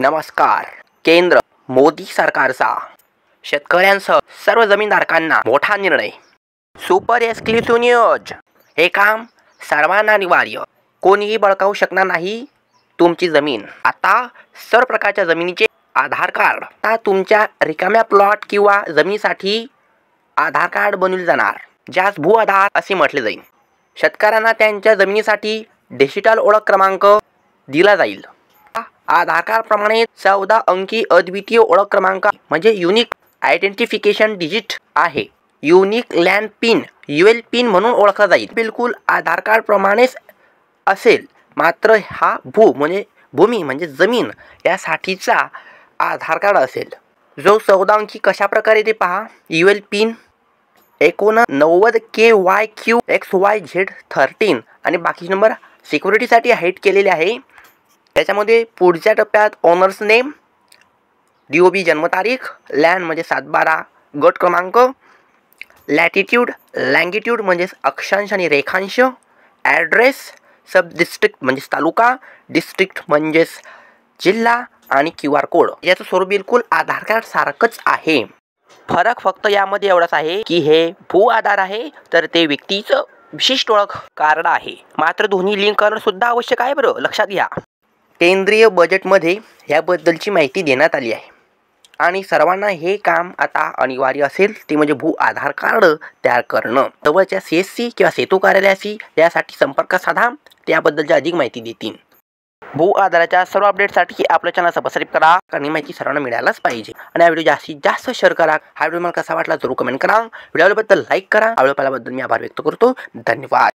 नमस्कार. केंद्र मोदी सरकारचा शेतकऱ्यांसह सर्व जमीनधारकांना मोठा निर्णय. Super exclusive news. हे काम सर्वांना अनिवार्य. कोणीही बळकावू शकणार नाही तुमची जमीन. आता सर्व प्रकारच्या जमिनीचे आधार कार्ड. आता तुमच्या रिकाम्या प्लॉट किंवा जमिनीसाठी आधार कार्ड बनवले जाणार, ज्यास भू आधार असे म्हटले जाईल. शेतकऱ्यांना त्यांच्या जमिनीसाठी डिजिटल ओळख क्रमांक दिला जाईल. आधार कार्ड प्रमाणे 14 अंकी अद्वितीय ओळख क्रमांक म्हणजे युनिक आयडेंटिफिकेशन डिजिट आहे. Unique land pin UL pin म्हणून ओळखला जाईल. बिलकुल आधार कार्ड प्रमाणेच असेल, मात्र हा भूमी म्हणजे जमीन यासाठीचा आधार कार्ड असेल. जो 14 अंकी कशा प्रकारे ते पहा. UL पिन 89 KYQXYZ13 आणि बाकीचे नंबर सिक्युरिटीसाठी हाईड केलेले आहे. त्याच्यामध्ये पुढच्या टप्प्यात ओनर्स नेम, DOB जन्मतारीख, लँड म्हणजे 7/12 गट क्रमांक, लॅटिट्यूड लँगिट्यूड म्हणजे अक्षांश आणि रेखांश, ॲड्रेस, सब डिस्ट्रिक्ट म्हणजे तालुका, डिस्ट्रिक्ट म्हणजे जिल्हा आणि QR कोड. याचं स्वरूप बिलकुल आधार कार्ड सारखंच आहे. फरक फक्त यामध्ये एवढाच आहे की हे भू आधार आहे, तर ते व्यक्तीचं विशिष्ट ओळख कार्ड आहे. मात्र दोन्ही लिंक करणं सुद्धा आवश्यक आहे. बरं लक्षात घ्या. केंद्रीय बजेटमध्ये याबद्दलची माहिती देण्यात आली आहे आणि सर्वांना हे काम आता अनिवार्य असेल, ते म्हणजे भू आधार कार्ड तयार करणं. जवळच्या CSC किंवा सेतू कार्यालयाशी यासाठी संपर्क साधा, त्याबद्दलची अधिक माहिती देतील. भू आधाराच्या सर्व अपडेटसाठी आपल्या चॅनल सबस्क्राईब करा, कारण माहिती सर्वांना मिळायलाच पाहिजे. आणि हा व्हिडिओ जास्तीत जास्त शेअर करा. हा व्हिडिओ मला कसा वाटला जरूर कमेंट करा. व्हिडिओबद्दल लाईक करा. व्हिडिओ पाहिल्याबद्दल मी आभार व्यक्त करतो. धन्यवाद.